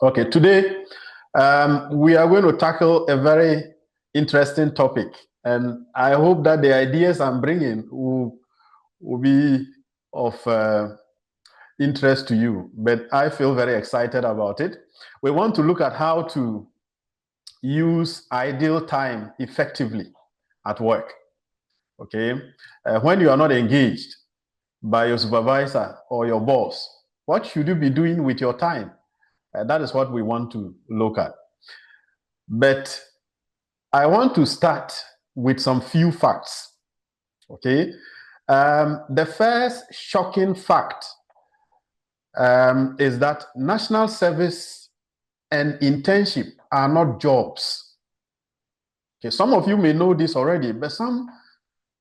Okay, today we are going to tackle a very interesting topic, and I hope that the ideas I'm bringing will be of interest to you. But I feel very excited about it. We want to look at how to use ideal time effectively at work. Okay, when you are not engaged by your supervisor or your boss, what should you be doing with your time? That is what we want to look at. But I want to start with some few facts. Okay. The first shocking fact is that national service and internship are not jobs. Okay. Some of you may know this already, but some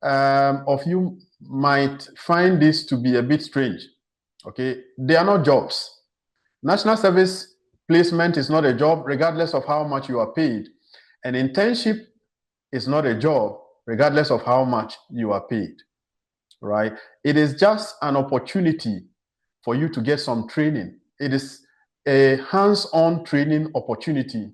of you might find this to be a bit strange. Okay. They are not jobs. National service placement is not a job, regardless of how much you are paid. An internship is not a job, regardless of how much you are paid, right? It is just an opportunity for you to get some training. It is a hands-on training opportunity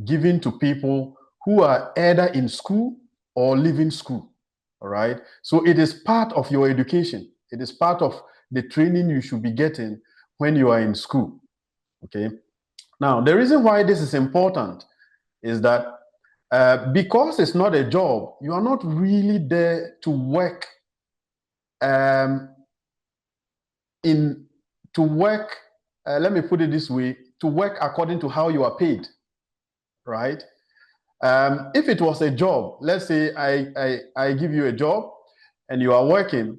given to people who are either in school or leaving school, all right? So it is part of your education. It is part of the training you should be getting when you are in school, okay? Now, the reason why this is important is that because it's not a job, you are not really there to work let me put it this way, to work according to how you are paid, right? If it was a job, let's say I give you a job and you are working,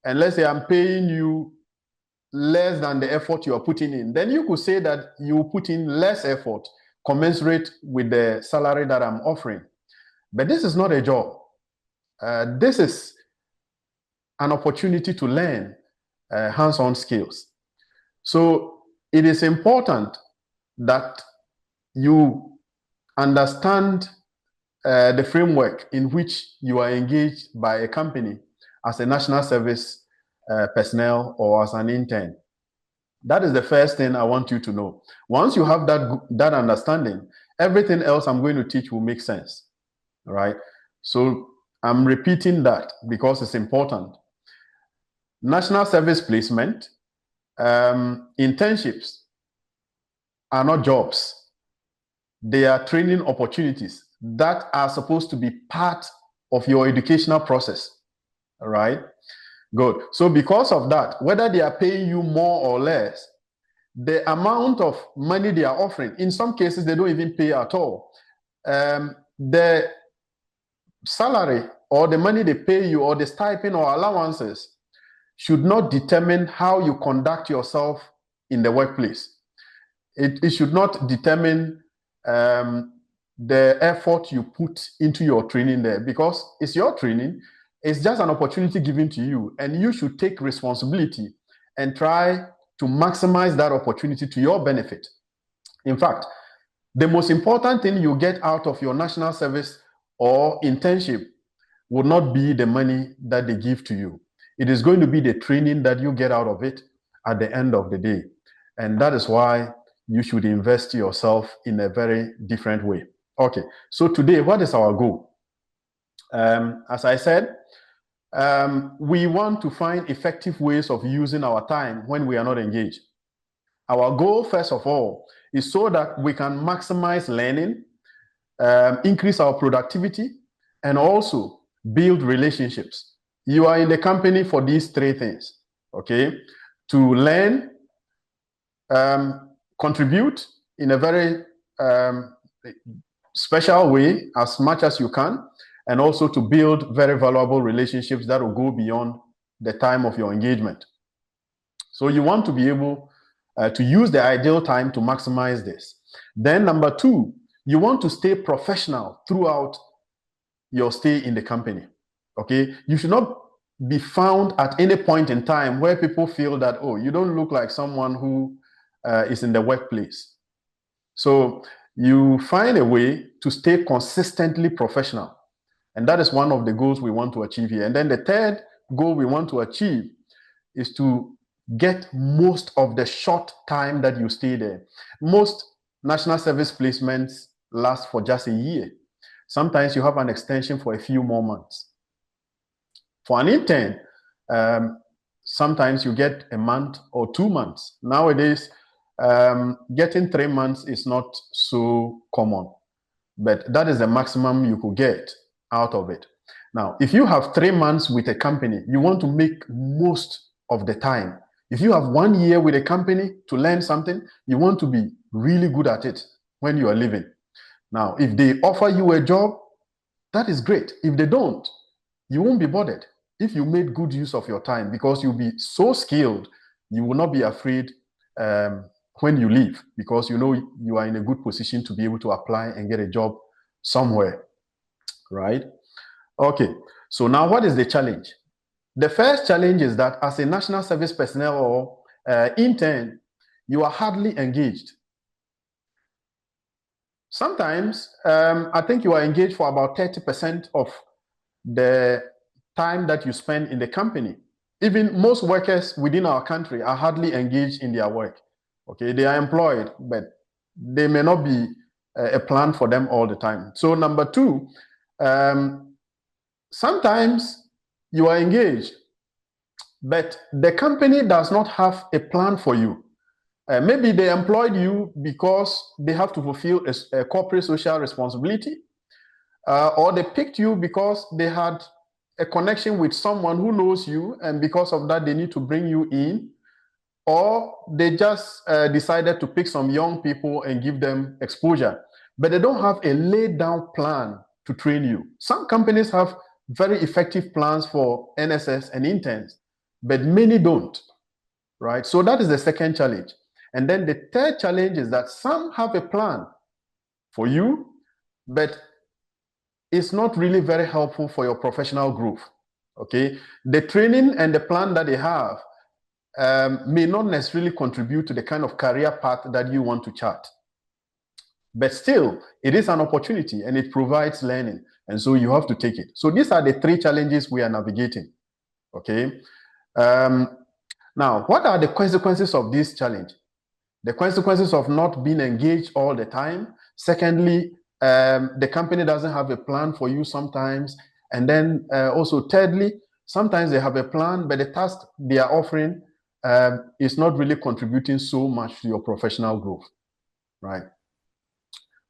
and let's say I'm paying you less than the effort you are putting in, then you could say that you put in less effort commensurate with the salary that I'm offering. But this is not a job. This is an opportunity to learn hands-on skills. So it is important that you understand the framework in which you are engaged by a company as a national service personnel or as an intern. That is the first thing I want you to know. Once you have that understanding, everything else I'm going to teach will make sense, right? So I'm repeating that because it's important. National service placement, internships are not jobs. They are training opportunities that are supposed to be part of your educational process, all right? Good. So because of that, whether they are paying you more or less, the amount of money they are offering, in some cases, they don't even pay at all. The salary or the money they pay you or the stipend or allowances should not determine how you conduct yourself in the workplace. It should not determine the effort you put into your training there, because it's your training. It's just an opportunity given to you, and you should take responsibility and try to maximize that opportunity to your benefit. In fact, the most important thing you get out of your national service or internship would not be the money that they give to you. It is going to be the training that you get out of it at the end of the day. And that is why you should invest yourself in a very different way. Okay, so today, what is our goal? As I said, we want to find effective ways of using our time when we are not engaged. Our goal, first of all, is so that we can maximize learning, increase our productivity, and also build relationships. You are in the company for these three things, okay? To learn, contribute in a very special way as much as you can, and also to build very valuable relationships that will go beyond the time of your engagement. So you want to be able to use the ideal time to maximize this. Then number two, you want to stay professional throughout your stay in the company, okay? You should not be found at any point in time where people feel that, oh, you don't look like someone who is in the workplace. So you find a way to stay consistently professional. And that is one of the goals we want to achieve here. And then the third goal we want to achieve is to get most of the short time that you stay there. Most national service placements last for just a year. Sometimes you have an extension for a few more months. For an intern, sometimes you get a month or 2 months. Nowadays, getting 3 months is not so common, but that is the maximum you could get out of it. Now, if you have 3 months with a company, you want to make most of the time. If you have 1 year with a company to learn something, you want to be really good at it when you are leaving. Now, if they offer you a job, that is great. If they don't, you won't be bothered if you made good use of your time, because you'll be so skilled, you will not be afraid when you leave, because you know you are in a good position to be able to apply and get a job somewhere, right? Okay, so now what is the challenge? The first challenge is that as a national service personnel or intern, you are hardly engaged. Sometimes, I think you are engaged for about 30% of the time that you spend in the company. Even most workers within our country are hardly engaged in their work. Okay, they are employed, but they may not be a plan for them all the time. So number two, sometimes you are engaged, but the company does not have a plan for you. Maybe they employed you because they have to fulfill a corporate social responsibility, or they picked you because they had a connection with someone who knows you, and because of that, they need to bring you in, or they just decided to pick some young people and give them exposure, but they don't have a laid down plan to train you. Some companies have very effective plans for NSS and interns, but many don't, right? So that is the second challenge. And then the third challenge is that some have a plan for you, but it's not really very helpful for your professional growth. Okay, the training and the plan that they have may not necessarily contribute to the kind of career path that you want to chart, but still it is an opportunity and it provides learning, and so you have to take it. So these are the three challenges we are navigating. Okay, now what are the consequences of this challenge? The consequences of not being engaged all the time. Secondly, the company doesn't have a plan for you sometimes. And then also thirdly, sometimes they have a plan, but the task they are offering is not really contributing so much to your professional growth, right?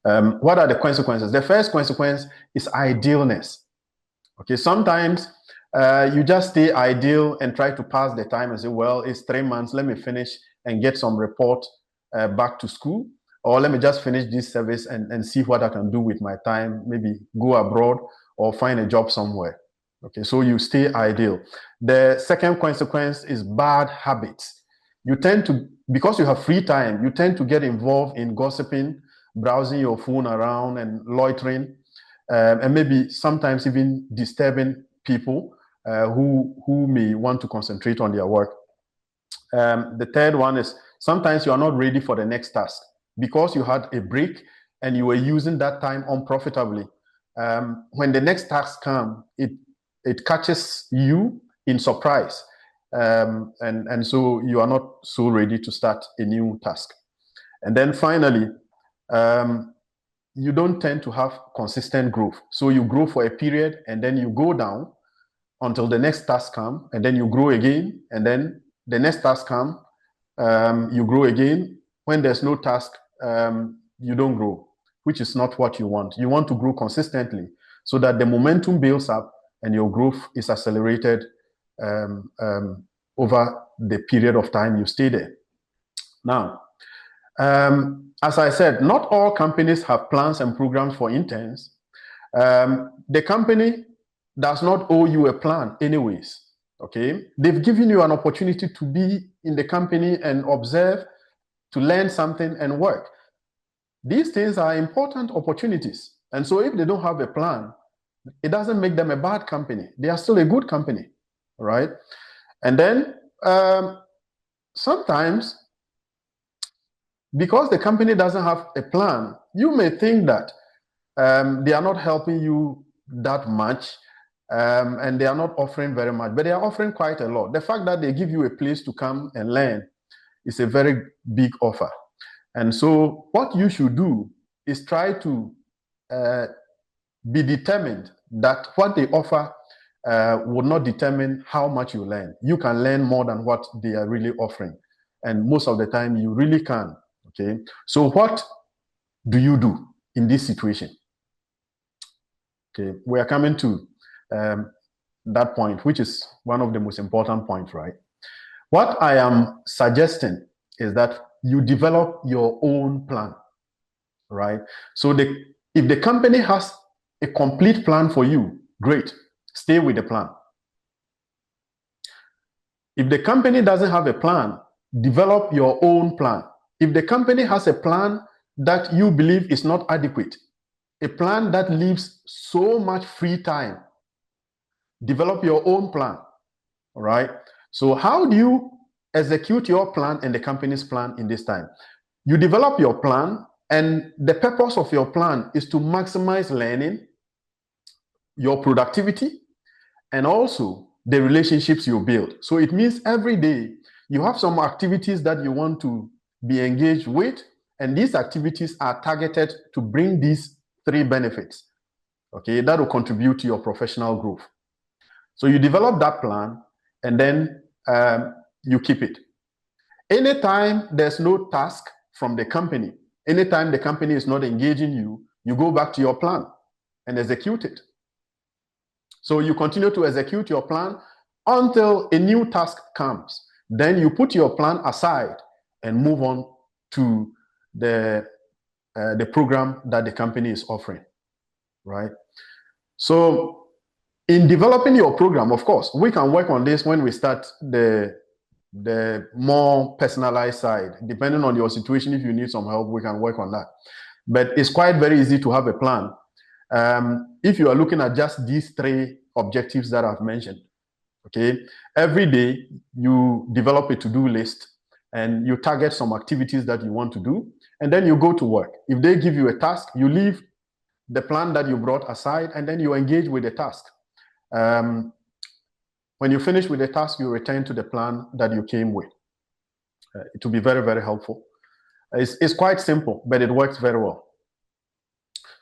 What are the consequences? The first consequence is idleness. Okay, sometimes you just stay idle and try to pass the time and say, well, it's 3 months, let me finish and get some report back to school, or let me just finish this service and see what I can do with my time, maybe go abroad or find a job somewhere. Okay, so you stay idle. The second consequence is bad habits. You tend to, because you have free time, you tend to get involved in gossiping, browsing your phone around and loitering, and maybe sometimes even disturbing people who may want to concentrate on their work. The third one is sometimes you are not ready for the next task because you had a break and you were using that time unprofitably. When the next task comes, it catches you in surprise. And so you are not so ready to start a new task. And then finally, you don't tend to have consistent growth. So you grow for a period and then you go down until the next task comes, and then you grow again, and then the next task comes, you grow again. When there's no task, you don't grow, which is not what you want. You want to grow consistently so that the momentum builds up and your growth is accelerated over the period of time you stay there. Now, as I said, not all companies have plans and programs for interns. The company does not owe you a plan anyways, okay? They've given you an opportunity to be in the company and observe, to learn something and work. These things are important opportunities. And so if they don't have a plan, it doesn't make them a bad company. They are still a good company, right? And then sometimes, because the company doesn't have a plan, you may think that they are not helping you that much, and they are not offering very much, but they are offering quite a lot. The fact that they give you a place to come and learn is a very big offer. And so what you should do is try to be determined that what they offer would not determine how much you learn. You can learn more than what they are really offering. And most of the time, you really can. Okay. So what do you do in this situation? Okay. We are coming to that point, which is one of the most important points, right? What I am suggesting is that you develop your own plan, right? So if the company has a complete plan for you, great, stay with the plan. If the company doesn't have a plan, develop your own plan. If the company has a plan that you believe is not adequate, a plan that leaves so much free time, develop your own plan, all right? So how do you execute your plan and the company's plan in this time? You develop your plan, and the purpose of your plan is to maximize learning, your productivity, and also the relationships you build. So it means every day you have some activities that you want to be engaged with, and these activities are targeted to bring these three benefits, okay, that will contribute to your professional growth. So you develop that plan, and then you keep it. Anytime there's no task from the company, anytime the company is not engaging you, you go back to your plan and execute it. So you continue to execute your plan until a new task comes. Then you put your plan aside and move on to the program that the company is offering, right? So in developing your program, of course, we can work on this when we start the more personalized side. Depending on your situation, if you need some help, we can work on that. But it's quite very easy to have a plan. If you are looking at just these three objectives that I've mentioned, okay, every day you develop a to-do list and you target some activities that you want to do, and then you go to work. If they give you a task, you leave the plan that you brought aside and then you engage with the task. When you finish with the task, you return to the plan that you came with. It will be very, very helpful. It's quite simple, but it works very well.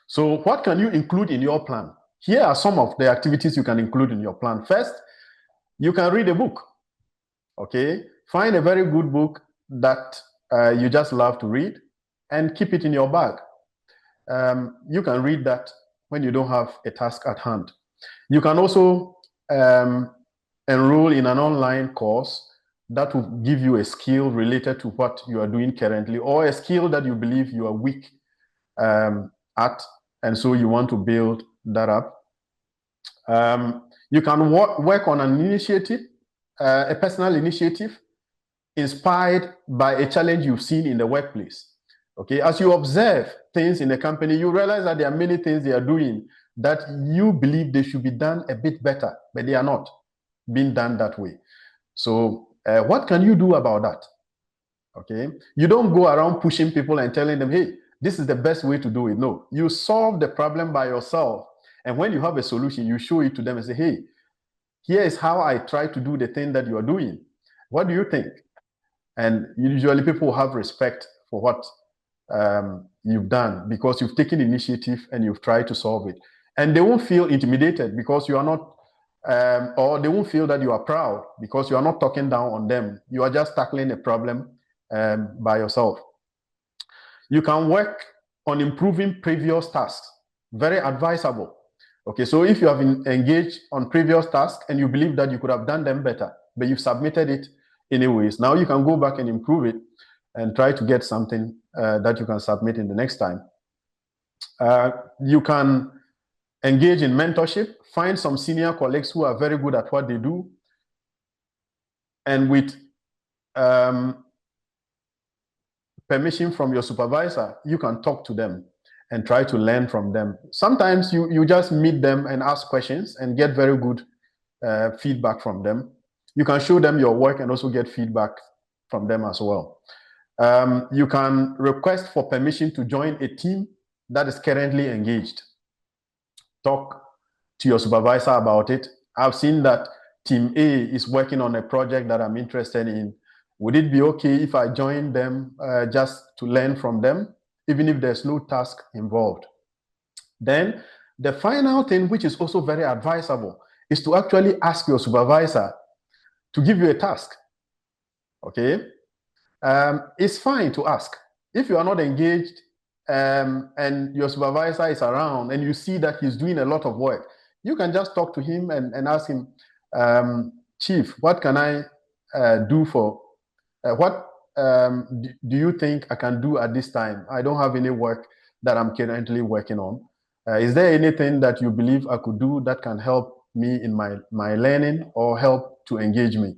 So what can you include in your plan? Here are some of the activities you can include in your plan. First, you can read a book, okay? Find a very good book that you just love to read and keep it in your bag. You can read that when you don't have a task at hand. You can also enroll in an online course that will give you a skill related to what you are doing currently, or a skill that you believe you are weak at, and so you want to build that up. You can work on an initiative, a personal initiative inspired by a challenge you've seen in the workplace. Okay, as you observe things in the company, you realize that there are many things they are doing that you believe they should be done a bit better, but they are not being done that way. So what can you do about that? Okay, you don't go around pushing people and telling them, hey, this is the best way to do it. No, you solve the problem by yourself. And when you have a solution, you show it to them and say, hey, here is how I try to do the thing that you are doing. What do you think? And usually people have respect for what you've done because you've taken initiative and you've tried to solve it. And they won't feel intimidated because you are not, or they won't feel that you are proud because you are not talking down on them. You are just tackling a problem by yourself. You can work on improving previous tasks. Very advisable. Okay, so if you have engaged on previous tasks and you believe that you could have done them better, but you've submitted it anyways, now you can go back and improve it and try to get something that you can submit in the next time. You can engage in mentorship, find some senior colleagues who are very good at what they do, and with permission from your supervisor, you can talk to them and try to learn from them. Sometimes you just meet them and ask questions and get very good feedback from them. You can show them your work and also get feedback from them as well. You can request for permission to join a team that is currently engaged. Talk to your supervisor about it. I've seen that team A is working on a project that I'm interested in. Would it be okay if I join them just to learn from them, even if there's no task involved? Then the final thing, which is also very advisable, is to actually ask your supervisor to give you a task. Okay? It's fine to ask. If you are not engaged and your supervisor is around and you see that he's doing a lot of work, you can just talk to him and ask him, Chief, what can I do for, what do you think I can do at this time? I don't have any work that I'm currently working on. Is there anything that you believe I could do that can help me in my learning or help to engage me?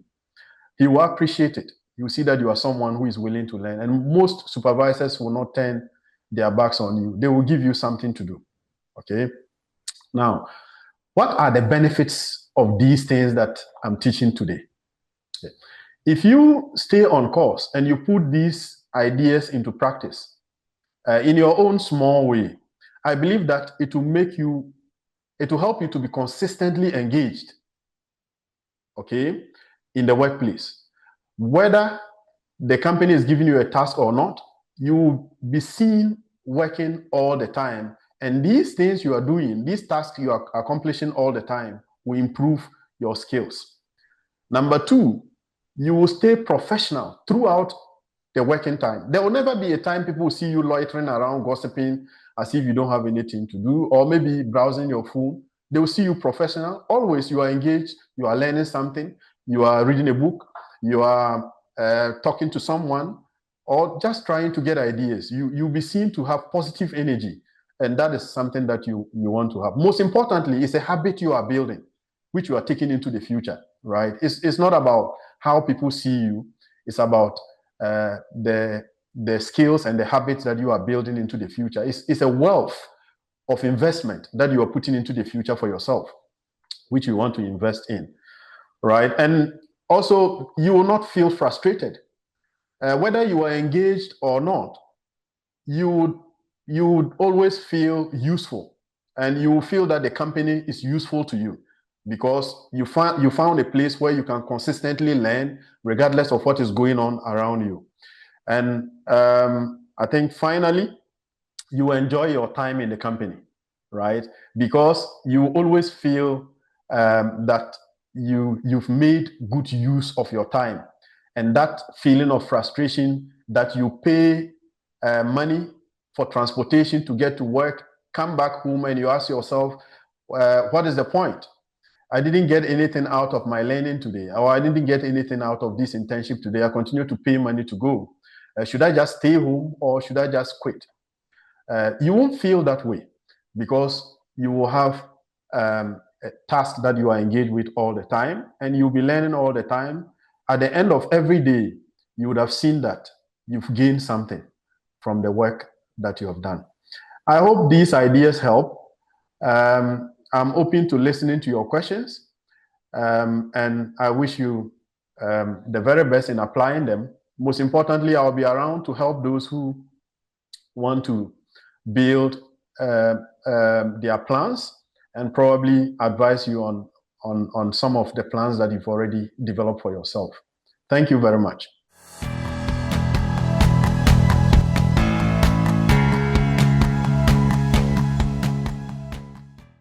He will appreciate it. You see that you are someone who is willing to learn. And most supervisors will not turn their backs on you. They will give you something to do. Okay? Now, what are the benefits of these things that I'm teaching today? Okay. If you stay on course and you put these ideas into practice in your own small way, I believe that it will help you to be consistently engaged, okay, in the workplace. Whether the company is giving you a task or not, you will be seen working all the time. And these things you are doing, these tasks you are accomplishing all the time, will improve your skills. Number two, you will stay professional throughout the working time. There will never be a time people will see you loitering around, gossiping as if you don't have anything to do, or maybe browsing your phone. They will see you professional. Always you are engaged, you are learning something, you are reading a book, you are talking to someone, or just trying to get ideas. You'll be seen to have positive energy, and that is something that you want to have. Most importantly, it's a habit you are building, which you are taking into the future, right? It's not about how people see you. It's about the skills and the habits that you are building into the future. It's a wealth of investment that you are putting into the future for yourself, which you want to invest in, right? And also, you will not feel frustrated. Whether you are engaged or not, you would always feel useful, and you will feel that the company is useful to you because you found a place where you can consistently learn regardless of what is going on around you. And I think finally, you enjoy your time in the company, right? Because you always feel that you've made good use of your time. And that feeling of frustration that you pay money for transportation to get to work, come back home and you ask yourself, what is the point? I didn't get anything out of my learning today, or I didn't get anything out of this internship today. I continue to pay money to go. Should I just stay home or should I just quit? You won't feel that way because you will have a task that you are engaged with all the time and you'll be learning all the time. At the end of every day, you would have seen that you've gained something from the work that you have done. I hope these ideas help. I'm open to listening to your questions, and I wish you the very best in applying them. Most importantly, I'll be around to help those who want to build their plans and probably advise you on some of the plans that you've already developed for yourself. Thank you very much.